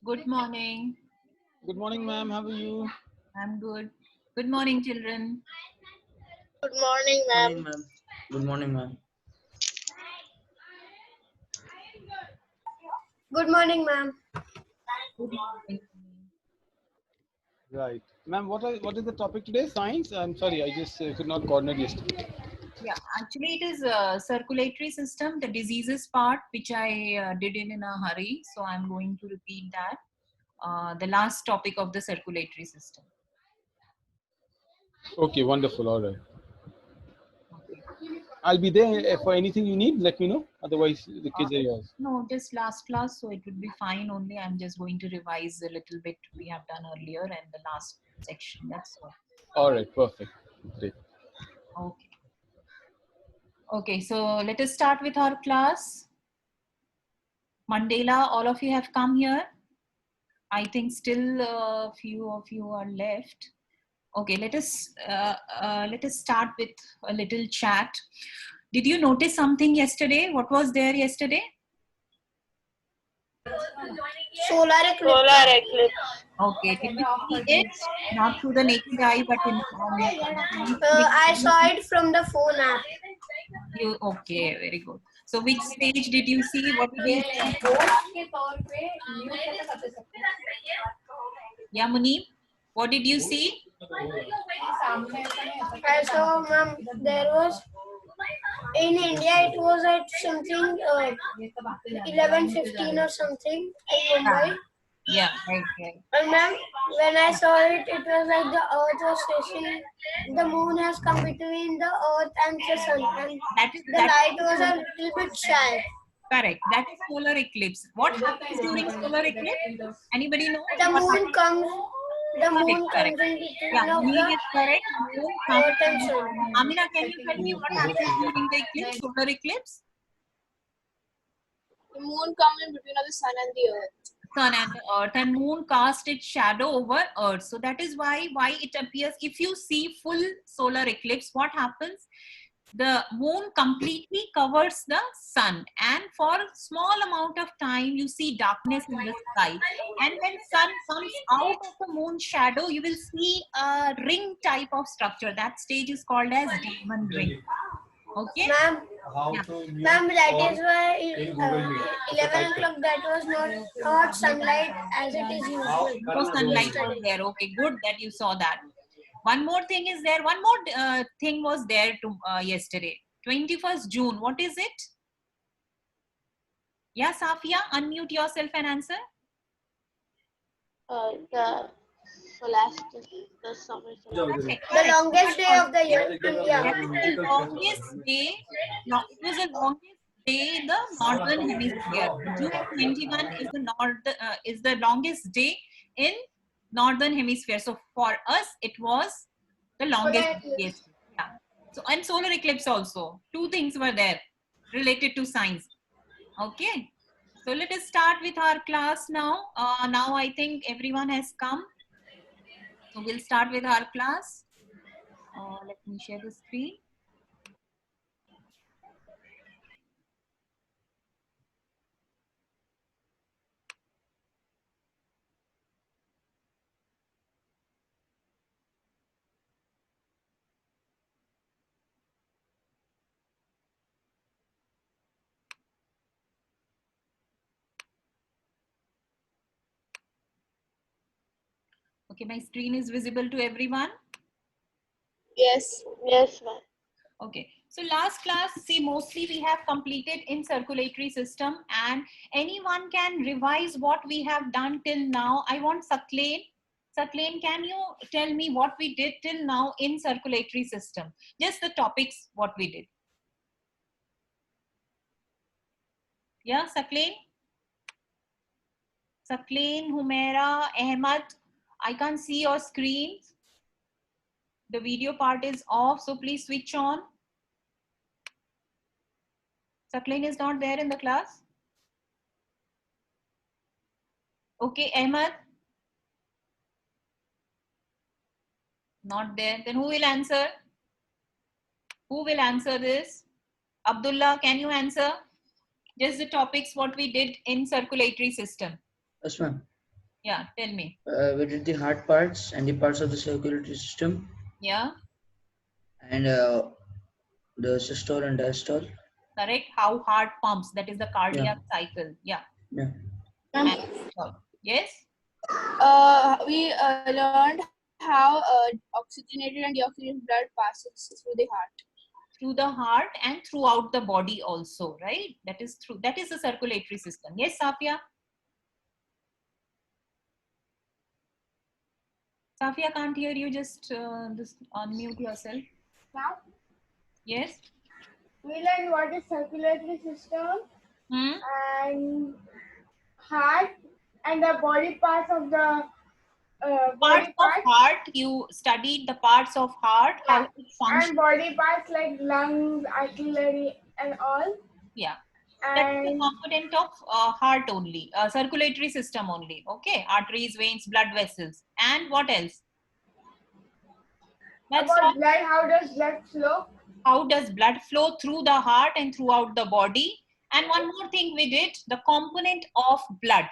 Good morning. Good morning, ma'am. How are you? I'm good. Good morning, children. Good morning, ma'am. Morning, ma'am. Good morning, ma'am. Good morning, ma'am. Good morning. Right, ma'am. What is the topic today? Science. I'm sorry, I just could not coordinate yesterday. Yeah, actually, it is circulatory system, the diseases part, which I did in a hurry. So I'm going to repeat that. The last topic of the circulatory system. Okay, wonderful. All right. Okay. I'll be there for anything you need. Let me know. Otherwise, the Uh, kids are yours. no, just last class, so it would be fine only. I'm just going to revise a little bit we have done earlier and the last section. That's all. All right. Perfect. Great. Okay. Okay, so let us start with our class. Mandela, all of you have come here. I think still a few of you are left. Okay, let us start with a little chat. Did you notice something yesterday? What was there yesterday? Solar eclipse. Solar eclipse. Okay, did you see it? Not through the naked eye, but in I saw it from the phone app. you. Okay, very good. So, which stage did you see? What did you see? Yeah, Muneeb, what did you see? I saw, ma'am, there was in India. It was at something 11:15 or something in Mumbai. Yeah, right, right. And ma'am, when I saw it, it was like the Earth was facing. The moon has come between the Earth and the sun, and That is the light was a little bit shy. correct. That is solar eclipse. What happens during solar eclipse? Anybody know The what moon happens? comes. The Correct, moon correct. comes in between Yeah, of Muneeb the is correct. Moon comes. Earth and sun. Amina, can you tell me what happens during the eclipse, solar eclipse? The moon comes in between of the sun and the earth. Sun and the earth, and moon cast its shadow over earth. So that is why it appears, if you see full solar eclipse, what happens? The moon completely covers the sun, and for small amount of time you see darkness in the sky, and when sun comes out of the moon shadow, you will see a ring type of structure. That stage is called as diamond ring. Okay. Ma'am, Yeah. ma'am, that is why 11 o'clock that was not sunlight as it is usual. No sunlight was there. Okay, good that you saw that. One more thing is there. One more thing was there to yesterday. 21st June. What is it? Yeah, Safia, unmute yourself and answer. The solstice, the summer solstice. Correct, The correct. longest day of the year. That Yeah. is the longest day. No, it was the longest day in the northern hemisphere. June 21 is the longest day in northern hemisphere. So for us, it was the longest Solar day. eclipse. Yeah. So and solar eclipse also. Two things were there related to science. Okay. So let us start with our class now. Now I think everyone has come. So we'll start with our class. Let me share the screen. Okay, my screen is visible to everyone. Yes. Yes, ma'am. Okay, so last class, see, mostly we have completed in circulatory system, and anyone can revise what we have done till now. I want Saklain. Saklain, can you tell me what we did till now in circulatory system? Just the topics, what we did. Yeah, Saklain? Saklain, Humaira, Ahmad, I can't see your screen. The video part is off, so please switch on. Saklain is not there in the class. Okay, Ahmad? Not there. Then who will answer? Who will answer this? Abdullah, can you answer? Just the topics what we did in circulatory system. Yes, ma'am. Yeah, tell me. We did the hard parts and the parts of the circulatory system, Yeah, and the systole and diastole. correct. How heart pumps, that is the cardiac cycle. Yeah. Yeah. And, yes. We learned how oxygenated and deoxygenated blood passes through the heart. Through the heart and throughout the body also, right? That is the circulatory system. Yes, Safia? Safia can't hear you, just unmute yourself. Now, Yes? we learned what is circulatory system and heart and the body parts of the Parts of heart, you studied the parts of heart, how it functions. and body parts like lungs, artillery, and all. Yeah. That's the And component of heart only, circulatory system only. Okay, arteries, veins, blood vessels, and what else? That's about all. blood, how does blood flow? How does blood flow through the heart and throughout the body? And one more thing we did, the component of blood.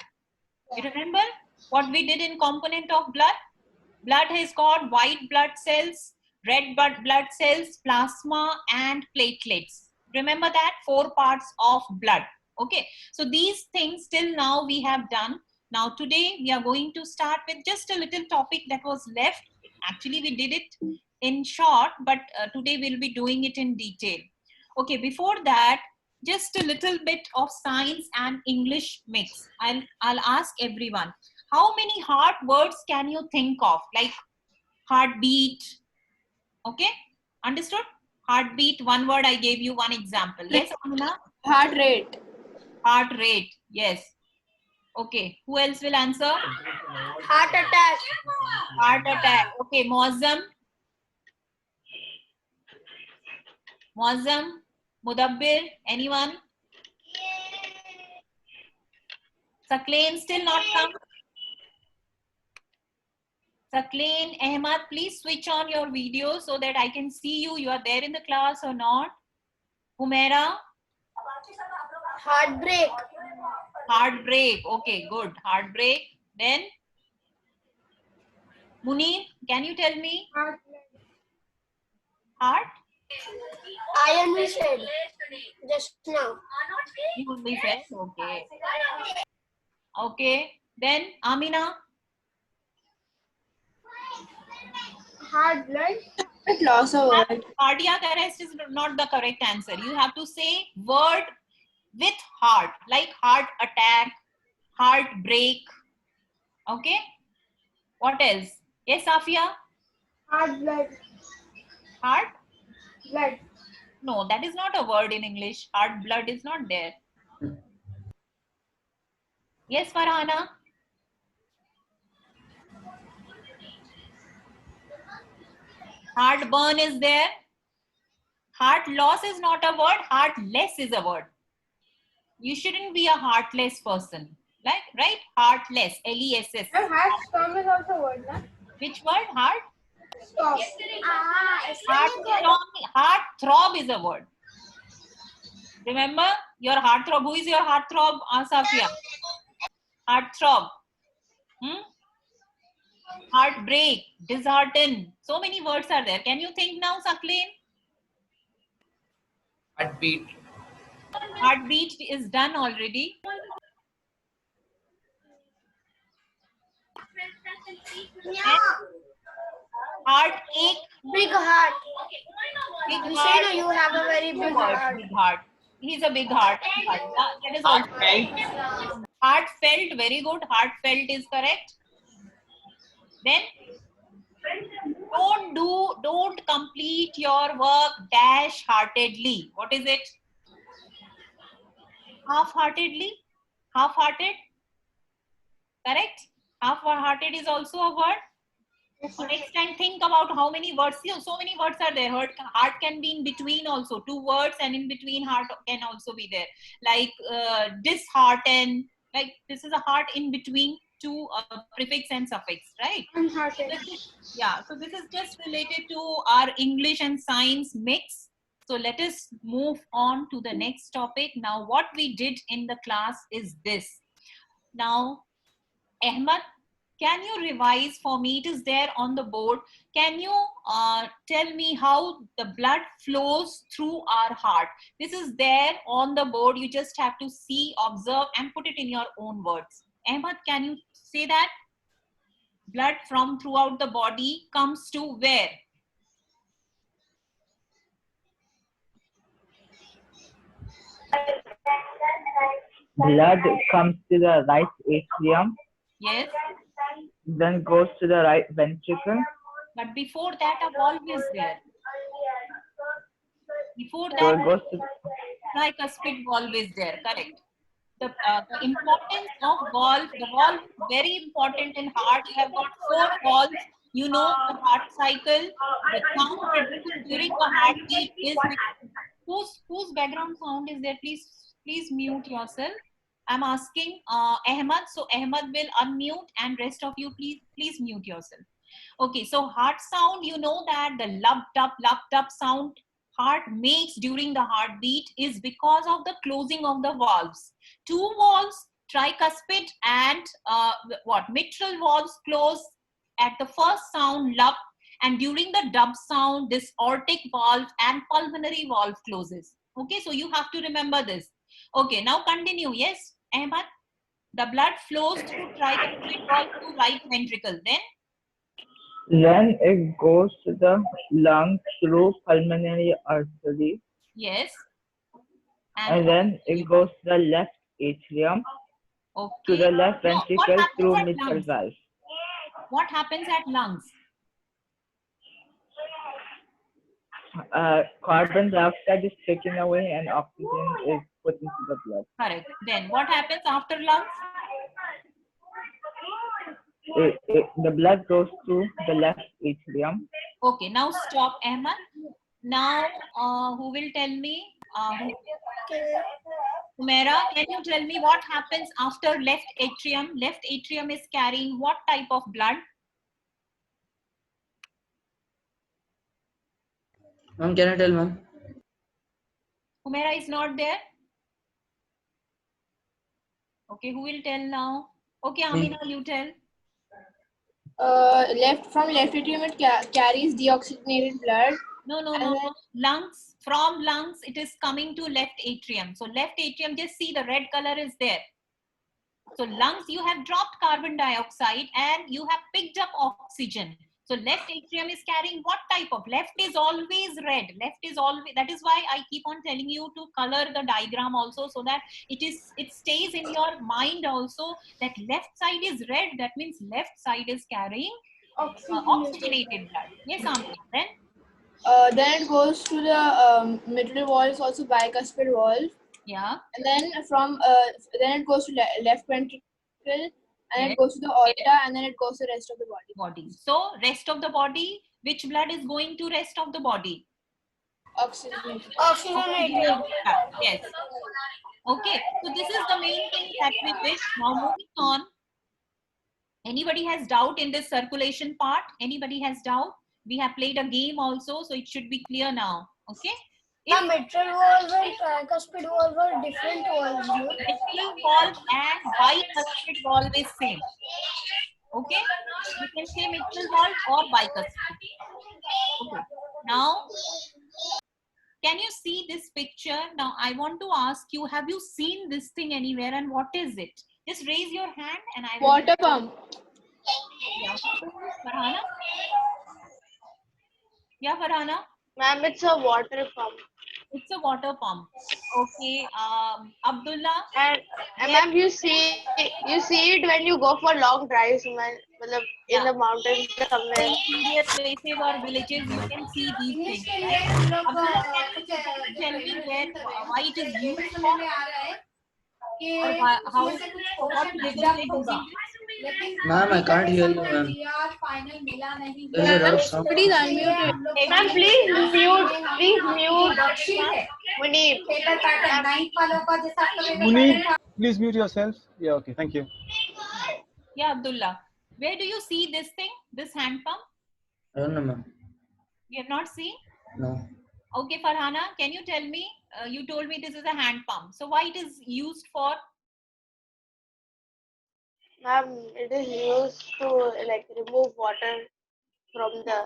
You remember what we did in component of blood? Blood has got white blood cells, red blood cells, plasma, and platelets. Remember that? 4 parts of blood. Okay. So these things till now we have done. Now today we are going to start with just a little topic that was left. Actually, we did it in short, but today we'll be doing it in detail. Okay. Before that, just a little bit of science and English mix. I'll ask everyone. How many heart words can you think of? Like heartbeat. Okay, understood? Heartbeat, one word I gave you, one example. Yes, Amina? Heart rate. Heart rate, yes. Okay, who else will answer? Heart attack. Heart attack. Okay, Muazzam. Muazzam, Mudabbir, anyone? Sakleen still not come? Sakleen, Ahmad, please switch on your video so that I can see you. You are there in the class or not? Humaira? Heartbreak. Heartbreak. Okay, good. Heartbreak. Then? Munir, can you tell me? Heart? Iron we said just now. You only said, okay. Okay. Then, Amina? Heart blood. Loss of word. Cardiac arrest is not the correct answer. You have to say word with heart, like heart attack, heartbreak. Okay. What else? Yes, Safia? Heart blood. Heart? Blood. No, that is not a word in English. Heart blood is not there. Yes, Farhana? Heartburn is there. Heart loss is not a word. Heartless is a word. You shouldn't be a heartless person. Like, right? Heartless. L-E-S-S. And heart storm is also a word, na? Which word? Heart? Storm. Heart throb is a word. Remember your heart throb. Who is your heart throb? Safia. Heart throb. Heartbreak. Dishearten. So many words are there. Can you think now, Sakleen? Heartbeat. Heartbeat is done already. Heartache. Big heart. Big You heart. say no, you have a very big heart. Big heart. He's a big heart. That is also heartfelt. Very good. Heartfelt is correct. Then don't complete your work dash-heartedly. What is it? Half-heartedly? Half-hearted? Correct? Half-hearted is also a word. So next time think about how many words. See, so many words are there. Heart can be in between also. 2 words and in between heart can also be there. Like dishearten. Like this is a heart in between 2 prefix and suffix, right? Yeah, so this is just related to our English and science mix. So let us move on to the next topic. Now what we did in the class is this. Now, Ahmad, Can you revise for me? It is there on the board. Can you tell me how the blood flows through our heart? This is there on the board. You just have to see, observe, and put it in your own words. Ahmad, can you say that? Blood from throughout the body comes to where? Blood comes to the right atrium, Yes. then goes to the right ventricle. But before that, a valve is there. Before So it that, goes to tricuspid valve is there. Correct. The importance of valve, the valve is very important in heart. You have got 4 valves. You know the heart cycle. The sound produced during the heartbeat is whose background sound is there? Please mute yourself. I'm asking Ahmad. So Ahmad will unmute, and rest of you please mute yourself. Okay, so heart sound, you know that the lup tup sound heart makes during the heartbeat is because of the closing of the valves. 2 valves, tricuspid and mitral valves close at the first sound lup, and during the dub sound this aortic valve and pulmonary valve closes. Okay, so you have to remember this. Okay, now continue. Yes, Ahmad. The blood flows through tricuspid valve to right ventricle. then it goes to the lungs through pulmonary artery. Yes. And then it goes to the left atrium, to the left ventricle through mitral valve. What happens at lungs? Carbon dioxide is taken away and oxygen is put into the blood. Correct. Then what happens after lungs? The blood goes to the left atrium. Okay, now stop, Ahmad. Now, who will tell me? Humaira, can you tell me what happens after left atrium? Left atrium is carrying what type of blood? Ma'am, can I tell, ma'am? Humaira is not there. Okay, who will tell now? Okay, Amina, you tell. From left atrium it carries deoxygenated blood. No. Lungs, from lungs it is coming to left atrium. So left atrium, just see the red color is there. So lungs, you have dropped carbon dioxide and you have picked up oxygen. So left atrium is carrying what type of? Left is always red. Left is always, that is why I keep on telling you to color the diagram also, so that it stays in your mind also that left side is red. That means left side is carrying oxygenated blood. Yes, Amina. Then it goes to the mitral valve, also bicuspid valve. Yeah. And then then it goes to left ventricle, and it goes to the aorta, and then it goes to the rest of the body. So rest of the body, which blood is going to rest of the body? Oxygenated. Yes. Okay. So this is the main thing that we wish. Now moving on. Anybody has doubt in this circulation part? Anybody has doubt? We have played a game also, so it should be clear now. Okay. The mitral valve and tricuspid valve are different valves. Mitral valve and bicuspid valve is same. Okay. You can say mitral valve or bicuspid. Okay. Now, can you see this picture? Now, I want to ask you, have you seen this thing anywhere and what is it? Just raise your hand and I will... Water pump. Yeah, Farhana? Yeah, Farhana? Ma'am, it's a water pump. It's a water pump. Okay, Abdullah? And ma'am, you see it when you go for long drives, man. In the mountains somewhere. In interior places or villages, you can see these things, right? Abdullah, can you tell me why it is used for? Or what purpose they use it? Ma'am, I can't hear you, ma'am. There's a lot of sound. Please unmute it. Ma'am, please mute. Munib. Munib, please mute yourself. Yeah, okay, thank you. Yeah, Abdullah. Where do you see this thing, this hand pump? I don't know, ma'am. You have not seen? No. Okay, Farhana, can you tell me? You told me this is a hand pump. So why it is used for? It is used to like remove water from the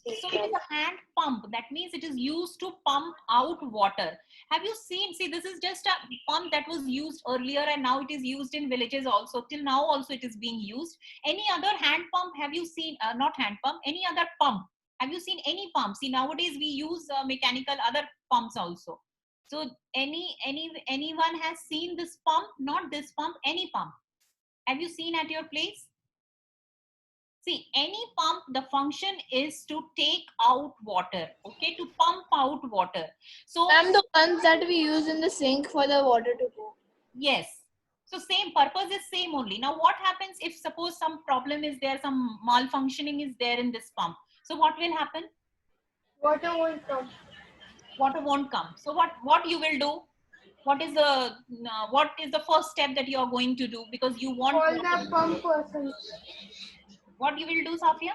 so it is a hand pump. That means it is used to pump out water. Have you seen? See, this is just a pump that was used earlier and now it is used in villages also. Till now also it is being used. Any other hand pump have you seen? Not hand pump, any other pump. Have you seen any pump? See, nowadays we use mechanical other pumps also. So anyone has seen this pump? Not this pump, any pump. Have you seen at your place? See, any pump, the function is to take out water, okay, to pump out water. So, the ones that we use in the sink for the water to go. Yes. So same purpose is same only. Now, what happens if suppose some problem is there, some malfunctioning is there in this pump? So what will happen? water won't come. Water won't come. So what you will do? What is the first step that you are going to do because you want? Call the pump person. What you will do, Safia?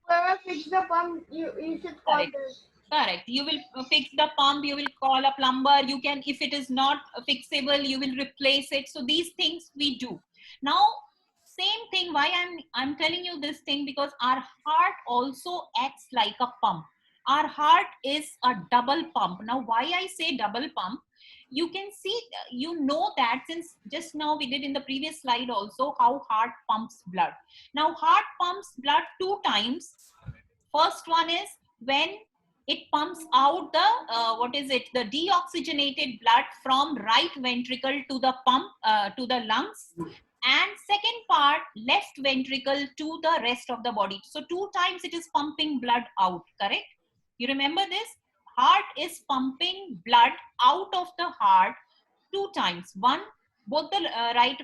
Whoever fix the pump, you should call them. Correct. You will fix the pump. You will call a plumber. You can, if it is not fixable, you will replace it. So these things we do. Now, same thing. Why I'm telling you this thing, because our heart also acts like a pump. Our heart is a double pump. Now, why I say double pump? You can see, you know that since just now we did in the previous slide also how heart pumps blood. Now, heart pumps blood 2 times. First one is when it pumps out the the deoxygenated blood from right ventricle to the pump to the lungs, and second part left ventricle to the rest of the body. So 2 times it is pumping blood out, correct? You remember this? Heart is pumping blood out of the heart 2 times. One, both the right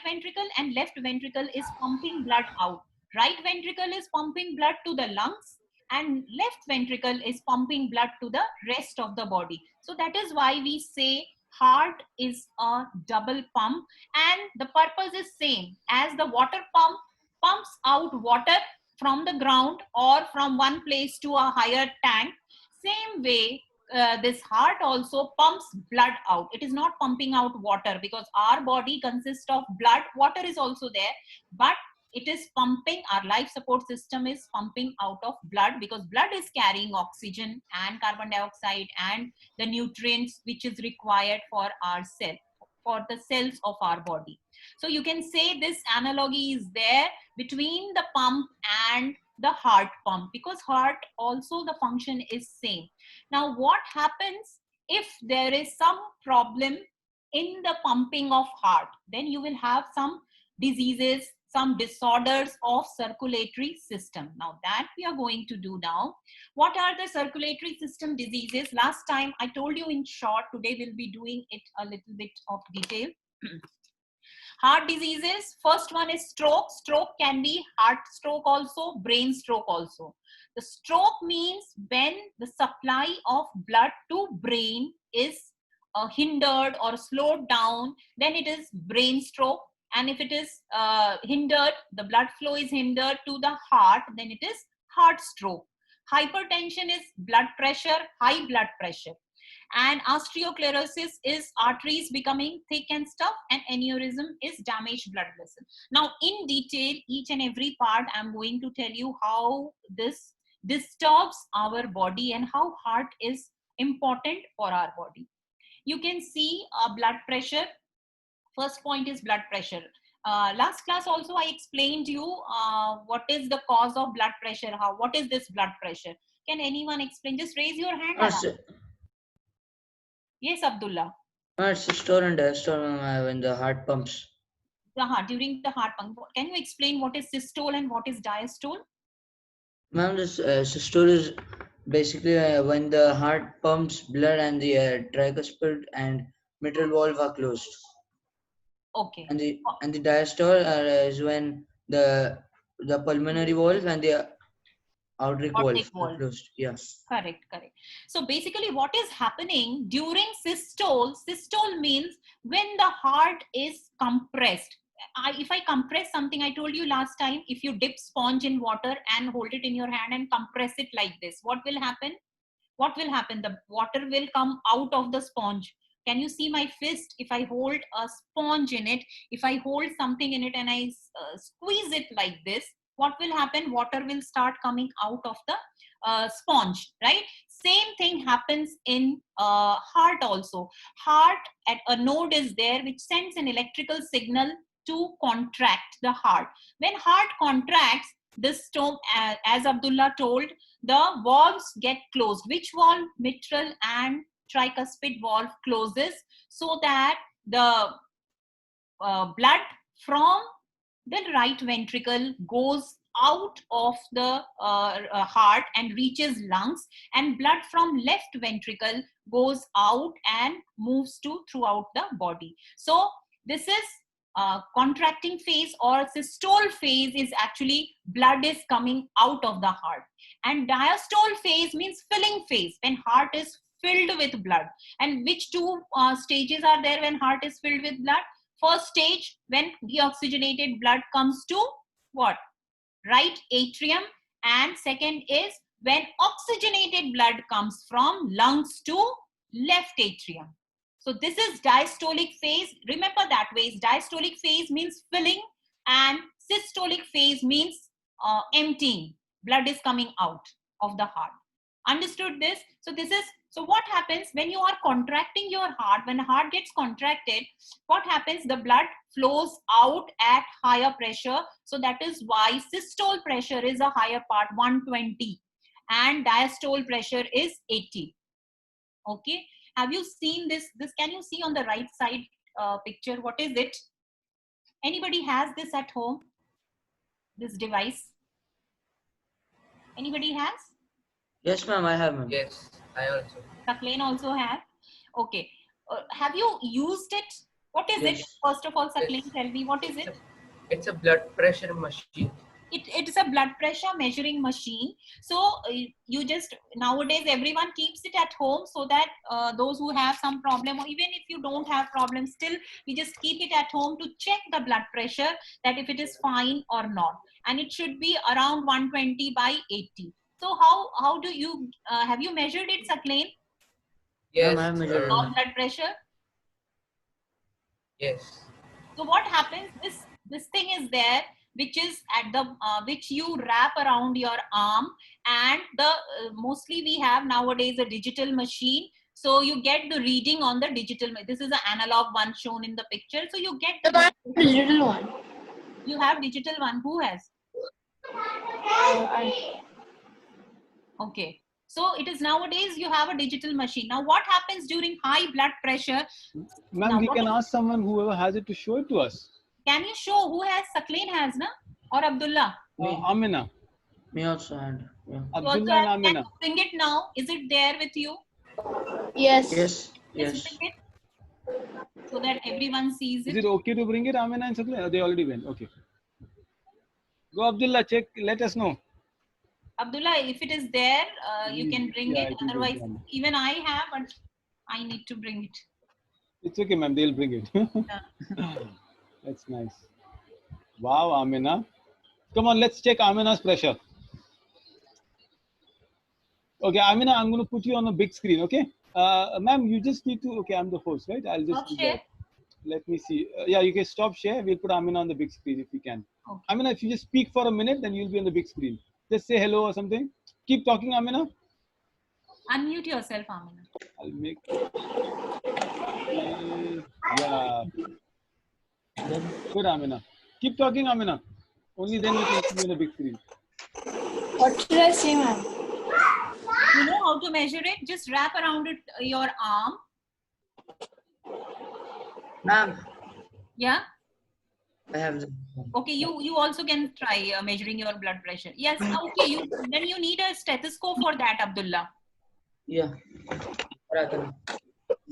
ventricle and left ventricle is pumping blood out. Right ventricle is pumping blood to the lungs and left ventricle is pumping blood to the rest of the body. So that is why we say heart is a double pump, and the purpose is same as the water pump pumps out water from the ground or from one place to a higher tank. Same way, this heart also pumps blood out. It is not pumping out water because our body consists of blood. Water is also there, but it is pumping, our life support system is pumping out of blood because blood is carrying oxygen and carbon dioxide and the nutrients which is required for our cell, for the cells of our body. So you can say this analogy is there between the pump and the heart pump, because heart also the function is same. Now, what happens if there is some problem in the pumping of heart? Then you will have some diseases, some disorders of circulatory system. Now that we are going to do now. What are the circulatory system diseases? Last time I told you in short, today we'll be doing it a little bit of detail. Heart diseases, first one is stroke. Stroke can be heart stroke also, brain stroke also. The stroke means when the supply of blood to brain is hindered or slowed down, then it is brain stroke. And if it is hindered, the blood flow is hindered to the heart, then it is heart stroke. Hypertension is blood pressure, high blood pressure. And osteosclerosis is arteries becoming thick and stuff, and aneurysm is damaged blood vessel. Now in detail, each and every part I'm going to tell you how this disturbs our body and how heart is important for our body. You can see blood pressure. First point is blood pressure. Last class also I explained you what is the cause of blood pressure, what is this blood pressure. Can anyone explain? Just raise your hand. Yes, Abdullah. It's systole and diastole when the heart pumps. During the heart pump. Can you explain what is systole and what is diastole? Ma'am, this systole is basically when the heart pumps blood and the tricuspid and mitral valve are closed. Okay. And the diastole is when the pulmonary valve and the aortic valve are closed. Yes. Correct. So basically what is happening during systole, systole means when the heart is compressed. If I compress something, I told you last time, if you dip sponge in water and hold it in your hand and compress it like this, what will happen? The water will come out of the sponge. Can you see my fist? If I hold a sponge in it, if I hold something in it and I squeeze it like this, what will happen? Water will start coming out of the sponge, right? Same thing happens in heart also. Heart, at a node is there which sends an electrical signal to contract the heart. When heart contracts, this stone, as Abdullah told, the valves get closed. Which valve? Mitral and tricuspid valve closes, so that the blood from the right ventricle goes out of the heart and reaches lungs, and blood from left ventricle goes out and moves to throughout the body. So this is contracting phase, or systole phase is actually blood is coming out of the heart, and diastole phase means filling phase, when heart is filled with blood. And which two stages are there when heart is filled with blood? First stage, when deoxygenated blood comes to what? Right atrium. And second is when oxygenated blood comes from lungs to left atrium. So this is diastolic phase. Remember that way. Diastolic phase means filling, and systolic phase means emptying. Blood is coming out of the heart. Understood this? So what happens when you are contracting your heart? When the heart gets contracted, what happens? The blood flows out at higher pressure. So that is why systole pressure is a higher part, 120, and diastole pressure is 80. Okay. Have you seen this? Can you see on the right side picture? What is it? Anybody has this at home? This device? Anybody has? Yes, ma'am, I have, ma'am. Yes, I also. Sakleen also have. Okay. Have you used it? What is it? First of all, Sakleen, tell me, what is it? It's a blood pressure machine. It is a blood pressure measuring machine. So you just, nowadays everyone keeps it at home, so that those who have some problem, or even if you don't have problem, still we just keep it at home to check the blood pressure, that if it is fine or not. And it should be around 120 by 80. So how do you, have you measured it, Sakleen? Yes. I have measured Blood pressure? Yes. So what happens, this thing is there, which is at the which you wrap around your arm, and the mostly we have nowadays a digital machine, so you get the reading on the digital. This is an analog one shown in the picture, so you get the digital one. You have digital one. Who has? Okay. So it is nowadays you have a digital machine. Now what happens during high blood pressure? Ma'am, we can ask someone, whoever has it, to show it to us. Can you show who has? Sakleen has, na? Or Abdullah? Amina. Me also had. Yeah. Abdullah and Amina. Can you bring it now? Is it there with you? Yes. Yes. Let's Yes. bring it so that everyone sees Is it. it okay to bring it, Amina and Sakleen? They already went. Okay. Go, Abdullah, check. Let us know. Abdullah, if it is there, you can bring Yeah, it. Otherwise, even I have, but I need to bring it. It's okay, ma'am. They'll bring it. That's nice. Wow, Amina. Come on, let's check Amina's pressure. Okay, Amina, I'm going to put you on a big screen, okay? Ma'am, you just need to, okay, I'm the host, right? I'll just do that. Let me see. Yeah, you can stop share. We'll put Amina on the big screen if we can. Okay. Amina, if you just speak for a minute, then you'll be on the big screen. Just say hello or something. Keep talking, Amina. Unmute yourself, Amina. I'll make. Yeah. Good, Amina. Keep talking, Amina. Only then we can see you on the big screen. What should I say, ma'am? You know how to measure it? Just wrap around it your arm. Ma'am. Yeah. I have the. Okay, you also can try measuring your blood pressure. Yes. Okay. Then you need a stethoscope for that, Abdullah. Yeah.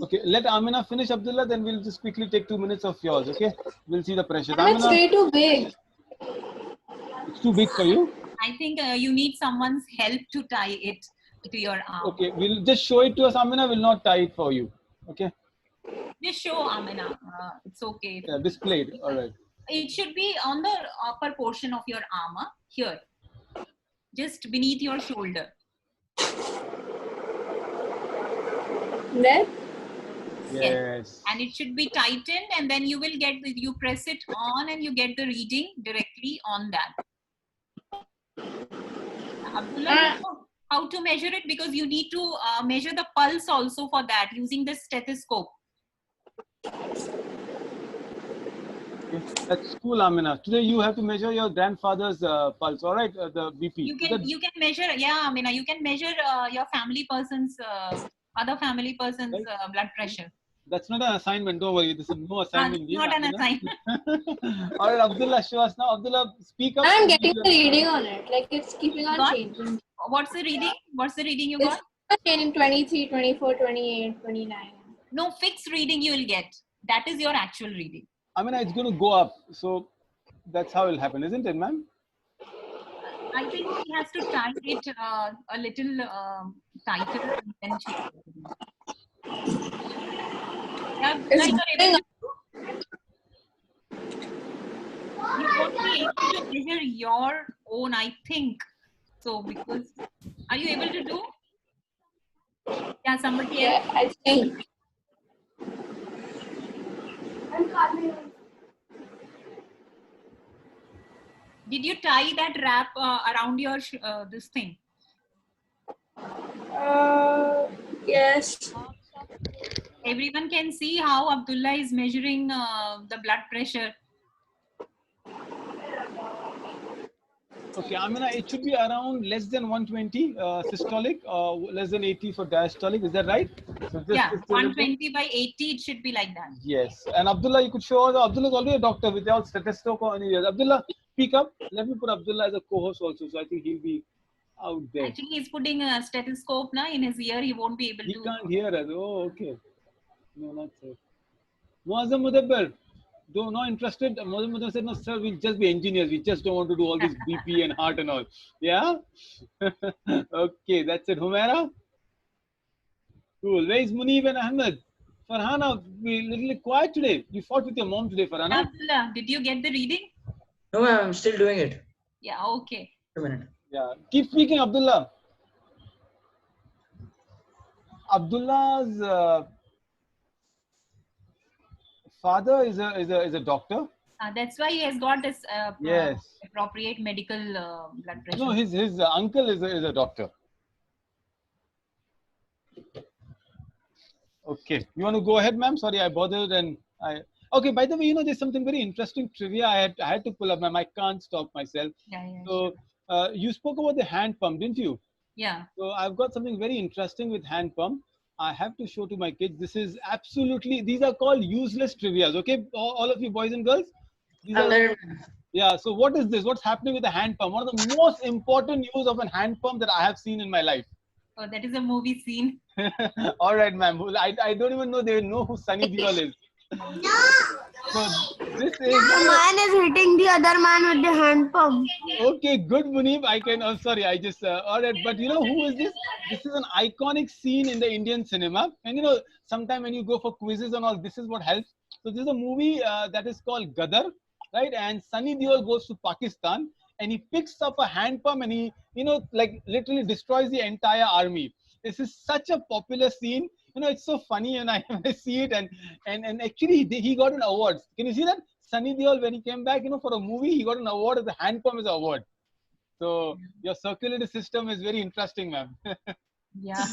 Okay, let Amina finish, Abdullah, then we'll just quickly take 2 minutes of yours, okay? We'll see the pressure. It's way too big. It's too big for you? I think you need someone's help to tie it to your arm. Okay, we'll just show it to us, Amina. We'll not tie it for you, okay? Just show Amina. It's okay. Yeah, displayed, all right. It should be on the upper portion of your arm, here. Just beneath your shoulder. There? Yes. And it should be tightened, and then you will get you press it on and you get the reading directly on that. Abdullah, you know how to measure it, because you need to measure the pulse also for that using the stethoscope. That's cool, Amina. Today you have to measure your grandfather's pulse, all right? The BP. You can measure, yeah, Amina. You can measure your family person's other family person's blood pressure. That's not an assignment. Don't worry. This is no assignment. Not an assignment. All right, Abdullah, show us now. Abdullah, speak up. I'm getting the reading on it. Like it's keeping on changing. What's the reading? What's the reading you got? It's changing 23, 24, 28, 29. No, fixed reading you will get. That is your actual reading. I mean, it's going to go up. So that's how it will happen, isn't it, ma'am? I think he has to tie it a little tighter. And you won't be able to measure your own, I think. So, because are you able to do? Yeah, somebody else. Yeah, I think. Did you tie that wrap around your this thing? Yes. Everyone can see how Abdullah is measuring the blood pressure. Okay, Amina, it should be around less than 120 systolic, less than 80 for diastolic. Is that right? So yeah, 120 by 80, it should be like that. Yes. And Abdullah, you could show us. Abdullah is already a doctor without stethoscope or any years. Abdullah, speak up. Let me put Abdullah as a co-host also. So I think he'll be out there. Actually, he's putting a stethoscope now in his ear. He won't be able to. He can't hear us. Oh, okay. No, not so. Muazzam Mudabbir. Not interested. Muazzam said, no, sir, we'll just be engineers. We just don't want to do all this BP and heart and all. Yeah? Okay, that's it. Humaira? Cool. Where is Munib and Ahmed? Farhana, we're a little quiet today. You fought with your mom today, Farhana. Abdullah, did you get the reading? No, ma'am, I'm still doing it. Yeah, okay. 2 minutes. Yeah. Keep speaking, Abdullah. Abdullah's father is a doctor. That's why he has got this yes. appropriate medical blood pressure. No, his uncle is a doctor. Okay, you want to go ahead, ma'am? Sorry, I bothered and I. Okay, by the way, you know, there's something very interesting trivia. I had to pull up, ma'am. I can't stop myself. Yeah, yeah. So you spoke about the hand pump, didn't you? Yeah. So I've got something very interesting with hand pump. I have to show to my kids. This is absolutely. These are called useless trivias. Okay, all of you boys and girls. These are, yeah. So what is this? What's happening with the hand pump? One of the most important use of a hand pump that I have seen in my life. Oh, that is a movie scene. All right, ma'am. I don't even know they know who Sunny Deol is. No. So this is. The man is hitting the other man with the hand pump. Okay, good, Munib. I can. Oh, sorry. I just. All right, but you know who is this? This is an iconic scene in the Indian cinema. And you know, sometime when you go for quizzes and all, this is what helps. So this is a movie that is called Gadar, right? And Sunny Deol goes to Pakistan and he picks up a hand pump and he, you know, like literally destroys the entire army. This is such a popular scene. You know, it's so funny, and I see it, and actually he got an award. Can you see that? Sunny Deol, when he came back, you know, for a movie, he got an award as the hand pump as an award. So your circulatory system is very interesting, ma'am. Yeah.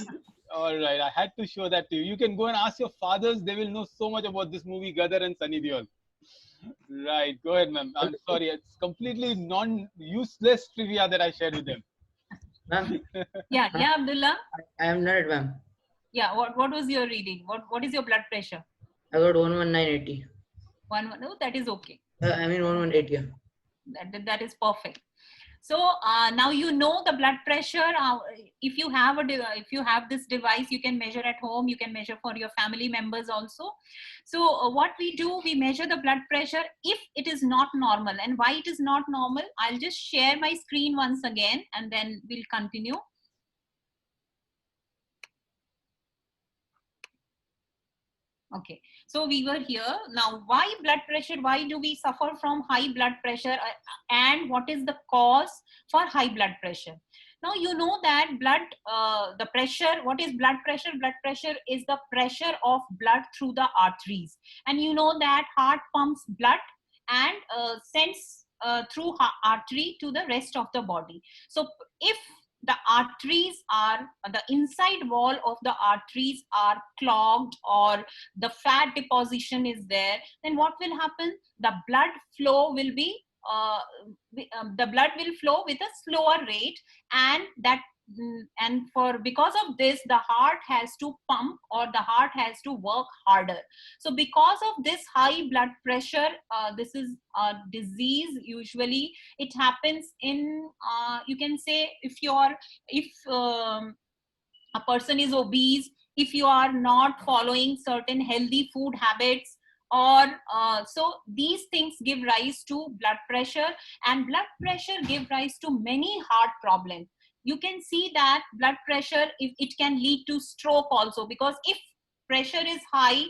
All right, I had to show that to you. You can go and ask your fathers; they will know so much about this movie, Gadar and Sunny Deol. Right, go ahead, ma'am. I'm sorry, it's completely useless trivia that I shared with them. Ma'am? Yeah, Abdullah. I am not, ma'am. Yeah, what was your reading? What is your blood pressure? I got 11980. No, that is okay. I mean 118. That is perfect. So now you know the blood pressure. If you have this device, you can measure at home. You can measure for your family members also. So what we do, we measure the blood pressure if it is not normal. And why it is not normal? I'll just share my screen once again, and then we'll continue. Okay, so we were here. Now, why blood pressure? Why do we suffer from high blood pressure? And what is the cause for high blood pressure? Now you know that blood, the pressure, what is blood pressure? Blood pressure is the pressure of blood through the arteries. And you know that heart pumps blood and sends through artery to the rest of the body. So if the arteries are, the inside wall of the arteries are clogged or the fat deposition is there, then what will happen? The blood flow will be the blood will flow with a slower rate, and that because of this the heart has to pump, or the heart has to work harder. So because of this high blood pressure, this is a disease. Usually it happens in you can say, if a person is obese, if you are not following certain healthy food habits, or so these things give rise to blood pressure, and blood pressure give rise to many heart problems. You can see that blood pressure, if it can lead to stroke also, because if pressure is high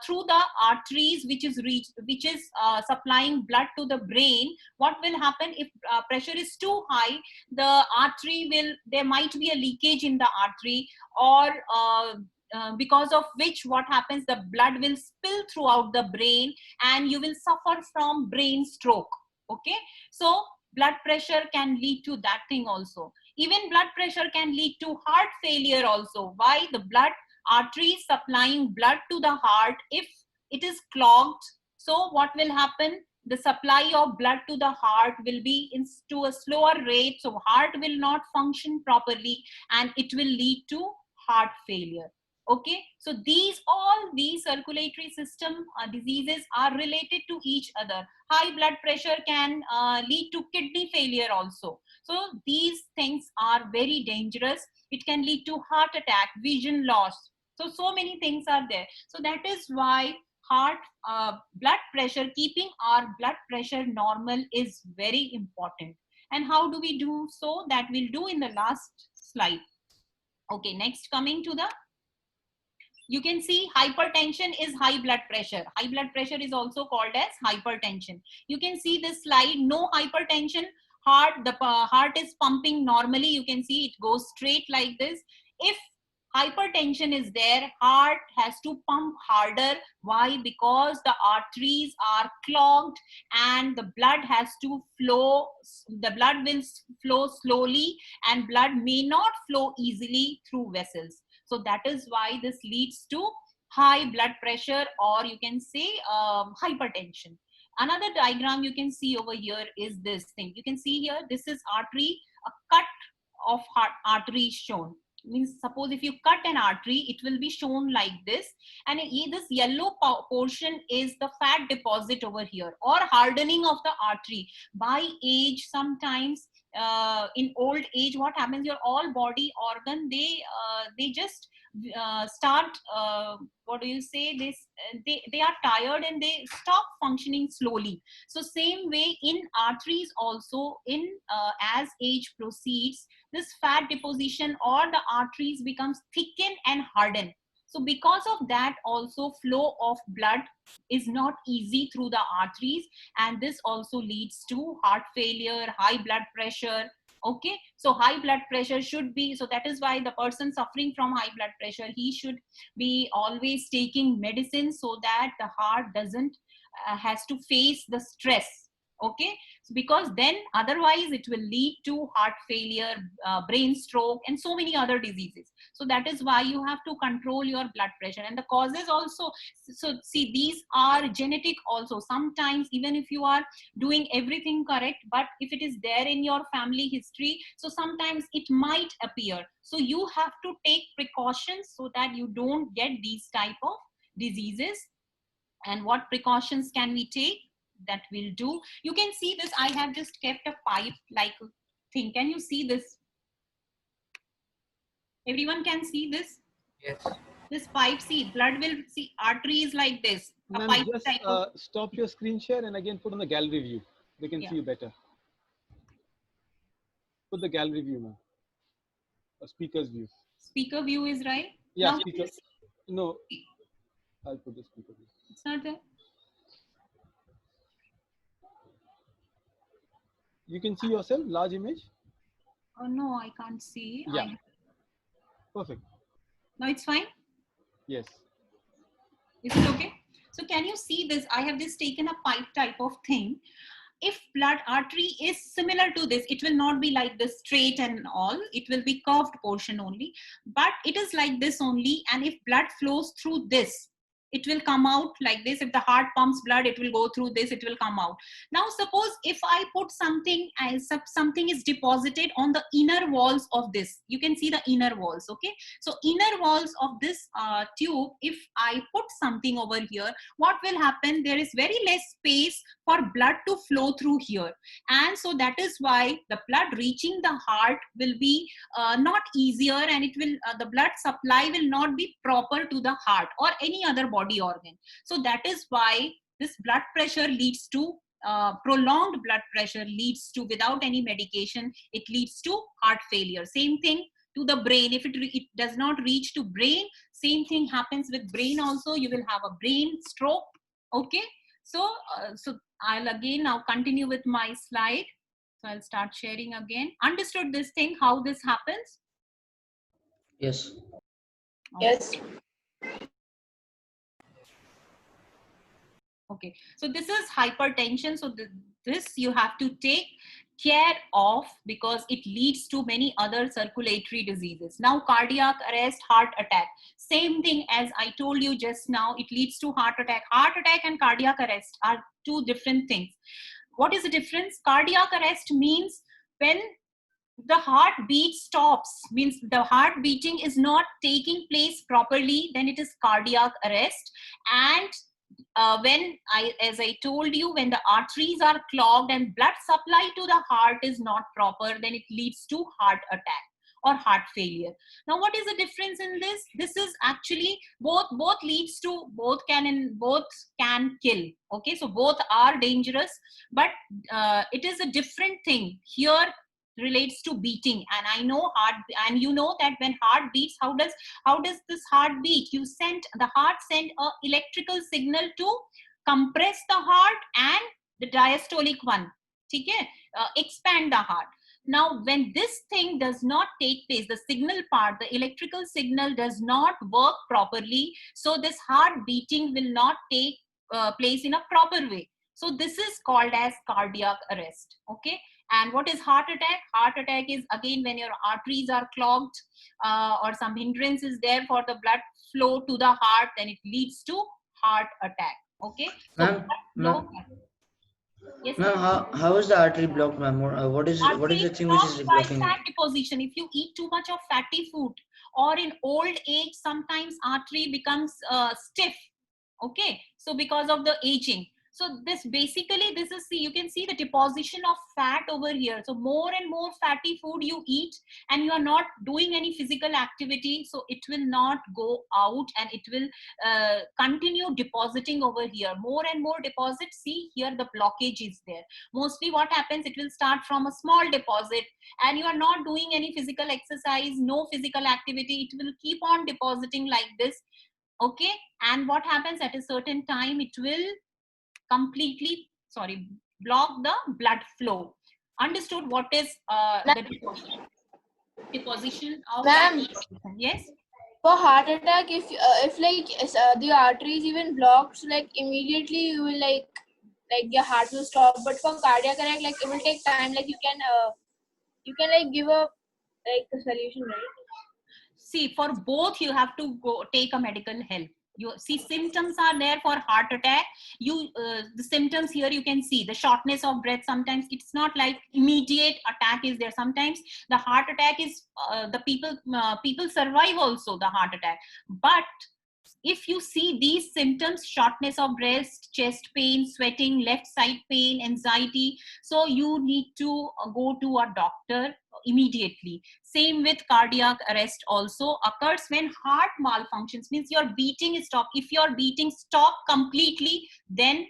through the arteries which is supplying blood to the brain, what will happen? If pressure is too high, the artery will, there might be a leakage in the artery, or because of which what happens, the blood will spill throughout the brain and you will suffer from brain stroke. Okay, so blood pressure can lead to that thing also. Even blood pressure can lead to heart failure also. Why? The blood arteries supplying blood to the heart, if it is clogged, so what will happen? The supply of blood to the heart will be to a slower rate, so heart will not function properly and it will lead to heart failure. Okay, so all these circulatory system diseases are related to each other. High blood pressure can lead to kidney failure also. So these things are very dangerous. It can lead to heart attack, vision loss. So many things are there. So that is why blood pressure, keeping our blood pressure normal is very important. And how do we do so? That we'll do in the last slide. Okay, next, coming to the, you can see hypertension is high blood pressure. High blood pressure is also called as hypertension. You can see this slide, no hypertension, the heart is pumping normally. You can see it goes straight like this. If hypertension is there, heart has to pump harder. Why? Because the arteries are clogged and the blood has to flow. The blood will flow slowly and blood may not flow easily through vessels. So that is why this leads to high blood pressure, or you can say hypertension. Another diagram you can see over here is this thing. You can see here, this is artery, a cut of artery shown. Means suppose if you cut an artery, it will be shown like this, and this yellow portion is the fat deposit over here, or hardening of the artery by age. Sometimes in old age, what happens, your all body organ, they just start what do you say, this they are tired and they stop functioning slowly. So same way in arteries also, in as age proceeds, this fat deposition or the arteries becomes thickened and hardened. So because of that also, flow of blood is not easy through the arteries, and this also leads to heart failure, high blood pressure. Okay, so high blood pressure should be, so that is why the person suffering from high blood pressure, he should be always taking medicine so that the heart doesn't has to face the stress. Okay, so because then otherwise it will lead to heart failure, brain stroke, and so many other diseases. So that is why you have to control your blood pressure. And the causes also, so see, these are genetic also. Sometimes even if you are doing everything correct, but if it is there in your family history, so sometimes it might appear. So you have to take precautions so that you don't get these type of diseases. And what precautions can we take? That will do. You can see this, I have just kept a pipe like thing. Can you see this? Everyone can see this? Yes. This pipe, see, blood will, see, artery is like this. A pipe just type of... stop your screen share and again put on the gallery view. They can see you better. Put the gallery view now. Or speaker's view. Speaker view is right? Yeah, now speaker. No, I'll put the speaker view. It's not there. You can see yourself, large image? Oh, no, I can't see. Yeah. Perfect. No, it's fine. Yes. Is it okay? So can you see this? I have just taken a pipe type of thing. If blood artery is similar to this, it will not be like this straight and all. It will be curved portion only. But it is like this only. And if blood flows through this, it will come out like this. If the heart pumps blood, it will go through this, it will come out. Now suppose if I put something, something is deposited on the inner walls of this. You can see the inner walls, okay? So inner walls of this tube, if I put something over here, what will happen? There is very less space for blood to flow through here. And so that is why the blood reaching the heart will be not easier, and it will the blood supply will not be proper to the heart or any other body organ. So that is why this blood pressure leads to prolonged blood pressure leads to, without any medication, it leads to heart failure. Same thing to the brain. If it does not reach to brain, same thing happens with brain also. You will have a brain stroke. Okay, so so I'll again now continue with my slide. So I'll start sharing again. Understood this thing, how this happens? Yes. Yes. Okay, so this is hypertension. So this you have to take care of because it leads to many other circulatory diseases. Now cardiac arrest, heart attack, same thing as I told you just now, it leads to heart attack. Heart attack and cardiac arrest are two different things. What is the difference? Cardiac arrest means when the heartbeat stops, means the heart beating is not taking place properly, then it is cardiac arrest. And as I told you, when the arteries are clogged and blood supply to the heart is not proper, then it leads to heart attack or heart failure. Now what is the difference in this? This is actually both leads to, both can kill. Okay, so both are dangerous, but it is a different thing. Here relates to beating, and I know heart, and you know that when heart beats, how does this heart beat? The heart send a electrical signal to compress the heart and the diastolic one, okay, expand the heart. Now when this thing does not take place, the signal part, the electrical signal does not work properly, so this heart beating will not take place in a proper way. So this is called as cardiac arrest. Okay. And what is heart attack? Heart attack is again when your arteries are clogged or some hindrance is there for the blood flow to the heart, then it leads to heart attack. Okay. So ma'am, yes, how is the artery blocked, ma'am? What is the thing which is blocking? Fat deposition. If you eat too much of fatty food, or in old age, sometimes artery becomes stiff. Okay. So because of the aging. So this basically, this is, see, you can see the deposition of fat over here. So more and more fatty food you eat and you are not doing any physical activity, so it will not go out and it will continue depositing over here. More and more deposit. See here the blockage is there. Mostly what happens, it will start from a small deposit and you are not doing any physical exercise, no physical activity. It will keep on depositing like this. Okay. And what happens at a certain time, it will completely block the blood flow. Understood what is the deposition of yes? For heart attack, if the arteries even blocked, so like immediately you will like your heart will stop. But for cardiac arrest, like it will take time. Like you can like give a solution, right? See, for both you have to go take a medical help. You see symptoms are there for heart attack. The symptoms here you can see the shortness of breath. Sometimes it's not like immediate attack is there. Sometimes the heart attack is the people survive also the heart attack. But if you see these symptoms, shortness of breath, chest pain, sweating, left side pain, anxiety, so you need to go to a doctor immediately. Same with cardiac arrest also occurs when heart malfunctions, means your beating is stopped. If your beating stop completely, then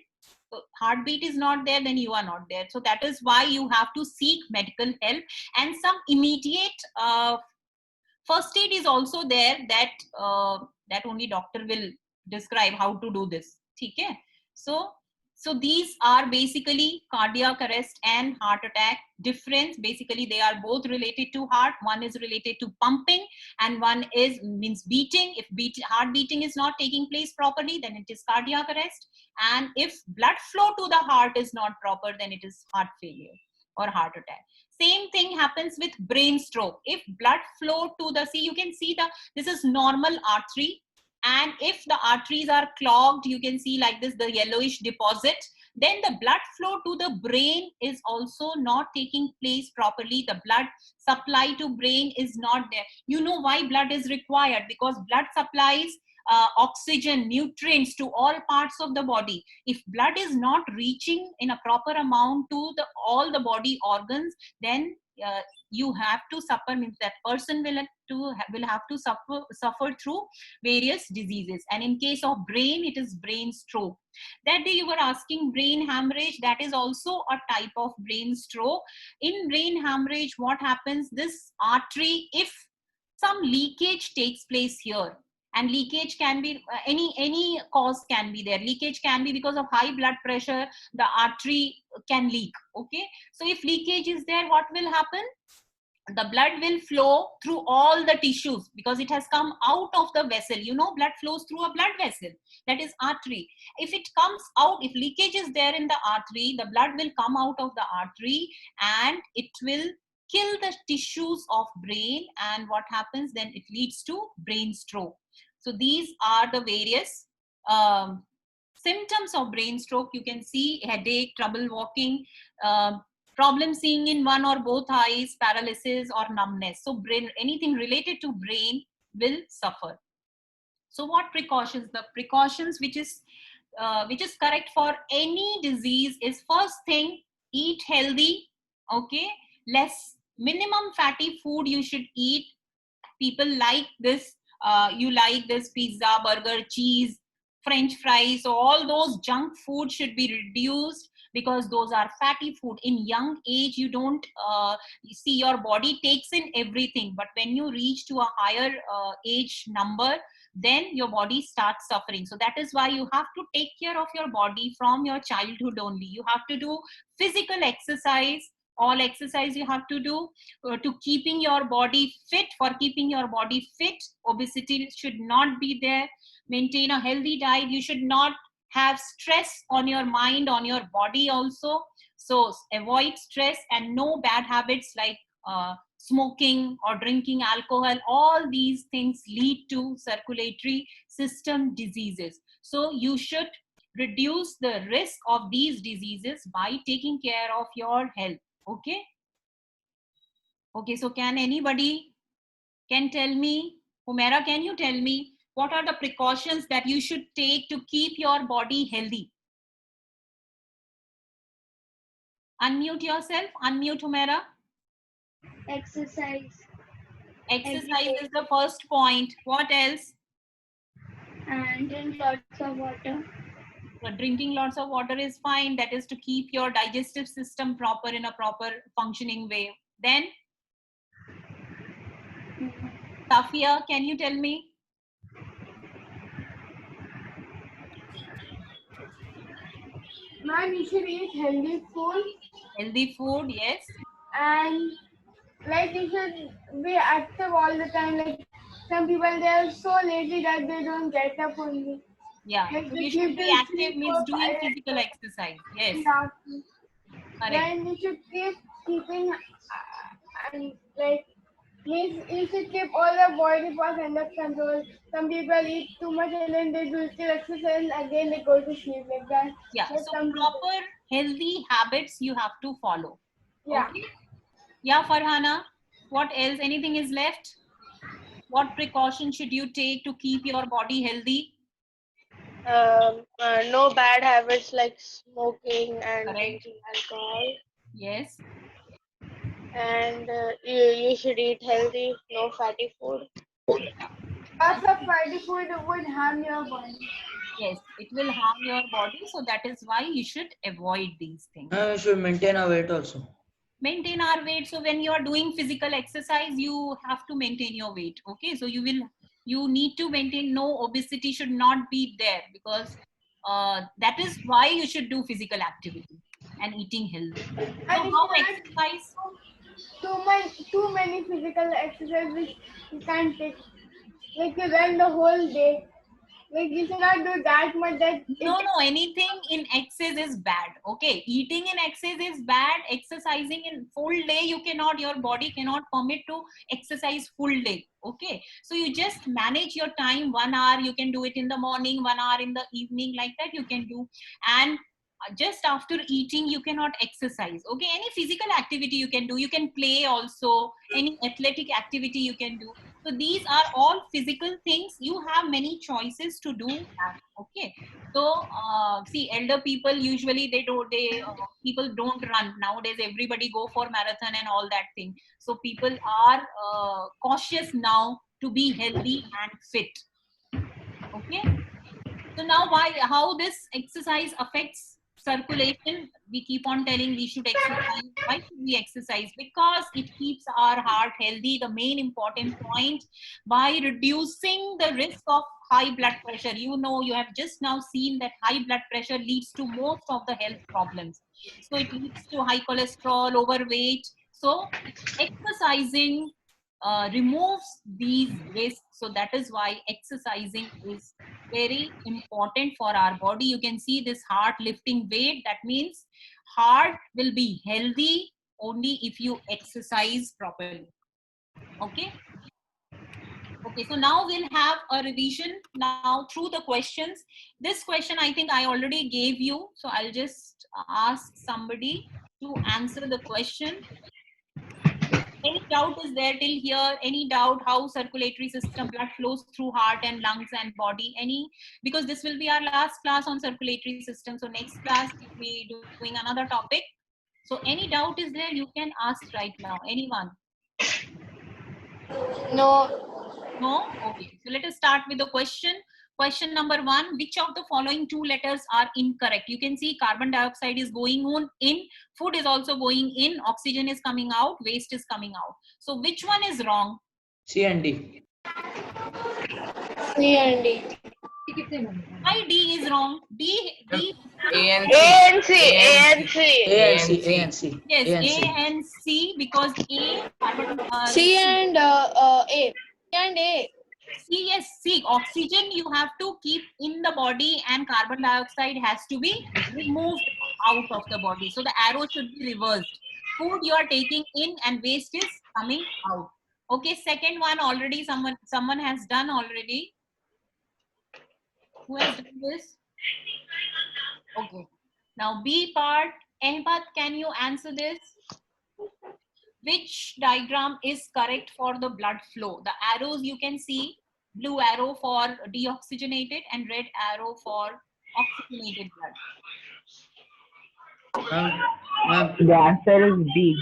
heartbeat is not there, then you are not there. So that is why you have to seek medical help, and some immediate first aid is also there that that only doctor will describe how to do this. Okay. So So these are basically cardiac arrest and heart attack. Difference, basically they are both related to heart. One is related to pumping and one is means beating. If heart beating is not taking place properly, then it is cardiac arrest. And if blood flow to the heart is not proper, then it is heart failure or heart attack. Same thing happens with brain stroke. If blood flow to the, see, you can see this is normal artery. And if the arteries are clogged, you can see like this, the yellowish deposit, then the blood flow to the brain is also not taking place properly. The blood supply to brain is not there. You know why blood is required? Because blood supplies oxygen, nutrients to all parts of the body. If blood is not reaching in a proper amount to all the body organs, then you have to suffer, means that person will have to suffer through various diseases. And in case of brain, it is brain stroke. That day you were asking brain hemorrhage, that is also a type of brain stroke. In brain hemorrhage, what happens, this artery, if some leakage takes place here, and leakage can be any cause can be there. Leakage can be because of high blood pressure, the artery can leak. Okay, so if leakage is there, what will happen? The blood will flow through all the tissues because it has come out of the vessel. You know, blood flows through a blood vessel, that is artery. If it comes out, if leakage is there in the artery, the blood will come out of the artery and it will kill the tissues of brain. And what happens then? It leads to brain stroke. So these are the various symptoms of brain stroke. You can see headache, trouble walking, problem seeing in one or both eyes, paralysis or numbness. So brain, anything related to brain will suffer. So what precautions? The precautions which is correct for any disease is, first thing, eat healthy. Okay, minimum fatty food you should eat. People like this, you like this pizza, burger, cheese, French fries, so all those junk food should be reduced because those are fatty food. In young age, you don't see, your body takes in everything, but when you reach to a higher age number, then your body starts suffering. So that is why you have to take care of your body from your childhood only. You have to do physical exercise. All exercise you have to do to keeping your body fit. For keeping your body fit, obesity should not be there. Maintain a healthy diet. You should not have stress on your mind, on your body also. So avoid stress, and no bad habits like smoking or drinking alcohol. All these things lead to circulatory system diseases. So you should reduce the risk of these diseases by taking care of your health. Okay. Okay, so can anybody tell me, Humaira, can you tell me what are the precautions that you should take to keep your body healthy? Unmute yourself. Unmute, Humaira. Exercise. Exercise is the first point. What else? And drink lots of water. So drinking lots of water is fine. That is to keep your digestive system proper, in a proper functioning way. Then, Safia, can you tell me? Ma'am, you should eat healthy food. Healthy food, yes. And like you should be active all the time. Like some people, they are so lazy that they don't get up only. Yeah, like so you should be active, means doing physical exercise. Yes. Correct. Then you should keep keeping and like you should keep all the body parts under control. Some people eat too much and then they do still exercise and again they go to sleep like that. Yeah, so proper healthy habits you have to follow. Yeah. Okay? Yeah, Farhana, what else? Anything is left? What precaution should you take to keep your body healthy? No bad habits like smoking and drinking alcohol. Yes. And you should eat healthy, no fatty food. Lots of fatty food would harm your body. Yes, it will harm your body. So that is why you should avoid these things. We should maintain our weight also. Maintain our weight. So when you are doing physical exercise, you have to maintain your weight. Okay, so you need to maintain. No, obesity should not be there, because that is why you should do physical activity and eating healthy. So how exercise? Too many physical exercises which you can't take. Like you run the whole day. Like you should not do that much. No, anything in excess is bad. Okay, eating in excess is bad. Exercising in full day, you cannot, your body cannot permit to exercise full day. Okay, so you just manage your time. 1 hour you can do it in the morning, 1 hour in the evening, like that you can do. And just after eating you cannot exercise. Okay, any physical activity you can do. You can play also, any athletic activity you can do. So these are all physical things. You have many choices to do that. Okay, so see, elder people usually people don't run nowadays. Everybody go for marathon and all that thing. So people are cautious now to be healthy and fit. Okay, so now how this exercise affects circulation? We keep on telling we should exercise. Why should we exercise? Because it keeps our heart healthy. The main important point, by reducing the risk of high blood pressure. You know, you have just now seen that high blood pressure leads to most of the health problems. So it leads to high cholesterol, overweight. So exercising removes these risks. So that is why exercising is very important for our body. You can see this heart lifting weight. That means heart will be healthy only if you exercise properly. Okay. Okay, so now we'll have a revision now through the questions. This question I think I already gave you. So I'll just ask somebody to answer the question. Any doubt is there till here? Any doubt how circulatory system, blood flows through heart and lungs and body? Any? Because this will be our last class on circulatory system. So next class we'll be doing another topic. So any doubt is there? You can ask right now. Anyone? No. No? Okay. So let us start with the question. Question number 1, which of the following 2 letters are incorrect? You can see carbon dioxide is going on in, food is also going in, oxygen is coming out, waste is coming out. So which one is wrong? C and D. C and D. Why D is wrong? D. A and C. A and C. Yes, A and C, because A. C and A. C and A. C, yes, C. Oxygen you have to keep in the body and carbon dioxide has to be removed out of the body. So the arrow should be reversed. Food you are taking in and waste is coming out. Okay, second one already someone has done already. Who has done this? Okay. Now B part. Ehbat, can you answer this? Which diagram is correct for the blood flow? The arrows you can see, blue arrow for deoxygenated and red arrow for oxygenated blood. The answer is B.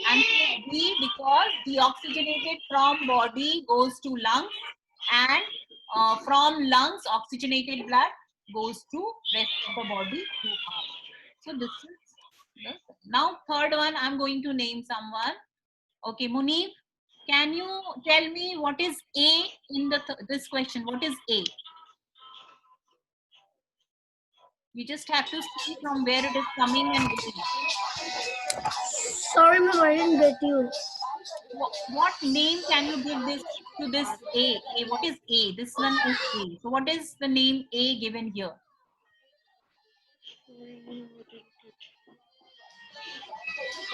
Answer is B, because deoxygenated from body goes to lungs, and from lungs oxygenated blood goes to rest of the body to heart. So this is now third one. I'm going to name someone. Okay, Munib, can you tell me what is A in this question? What is A? You just have to see from where it is coming and going. Sorry, ma'am, I didn't get you. What name can you give this to this A? What is A? This one is A. So what is the name A given here?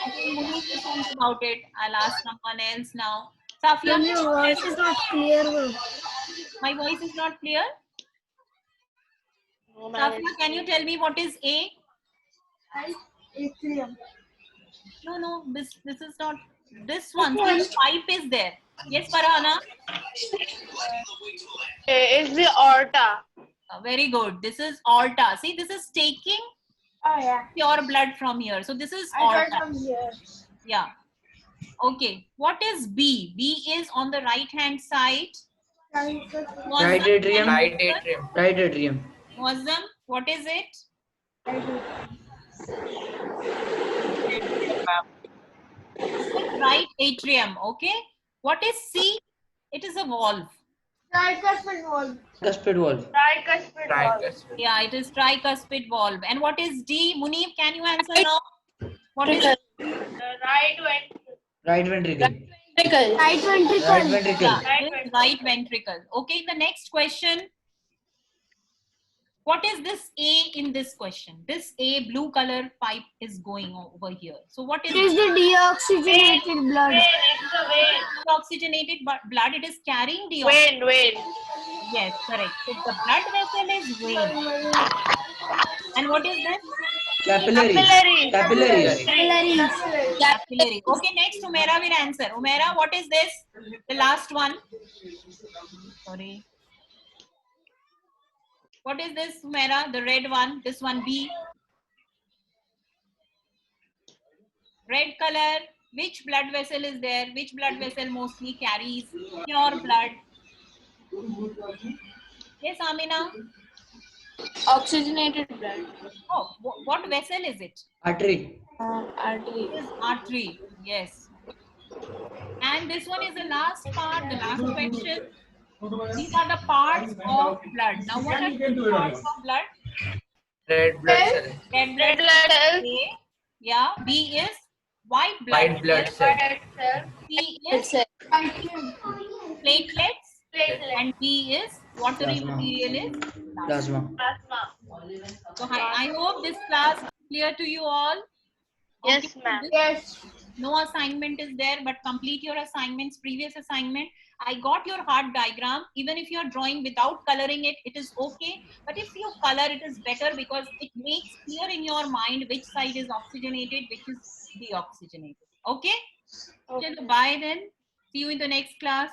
Think about it. I'll ask someone else now. Safia, your voice is not clear, ma'am. My voice is not clear? No, Safia, can you tell me what is A? Atrium. No, this is not. This one, see, the pipe is there. Yes, Farhana? It's the aorta. Very good. This is aorta. See, this is taking pure blood from here. So this is aorta. From here. Yeah. Okay. What is B? B is on the right hand side. Right atrium. Right atrium. Muazzam, what is it? Right atrium. Okay. What is C? It is a valve. Tricuspid valve. Tricuspid valve. Tricuspid valve. Tricuspid. Yeah, it is tricuspid valve. And what is D? Munif, can you answer now? What is Right ventricle. Right ventricle. Ventricle. Right ventricle. Right ventricle. Yeah, it is right ventricle. Okay, the next question. What is this A in this question? This A blue color pipe is going over here. So what is It is the deoxygenated blood. It's the vein. Oxygenated blood. It is carrying deoxygenated. Vein. Yes, correct. So the blood vessel is vein. And what is this? Capillary. Capillaries. Capillary. Okay, next Umaira will answer. Umaira, what is this? The last one. Sorry. What is this, Umaira? The red one. This one B. Red color. Which blood vessel is there? Which blood vessel mostly carries pure blood? Yes, Amina. Oxygenated blood. Oh, what vessel is it? Artery. Artery. It is artery. Yes. And this one is the last part, the last question. These are the parts of blood. Now, what are the parts of blood? Red blood cell. Red blood cell. A. Yeah. B is white blood White blood cell. C is platelets. And D is watery Plasma. material is Plasma. So I hope this class is clear to you all. Yes, Okay. ma'am. Yes. No assignment is there, but complete your assignments, previous assignment. I got your heart diagram. Even if you are drawing without coloring it, it is okay. But if you color, it is better because it makes clear in your mind which side is oxygenated, which is deoxygenated. Okay? So bye then. See you in the next class.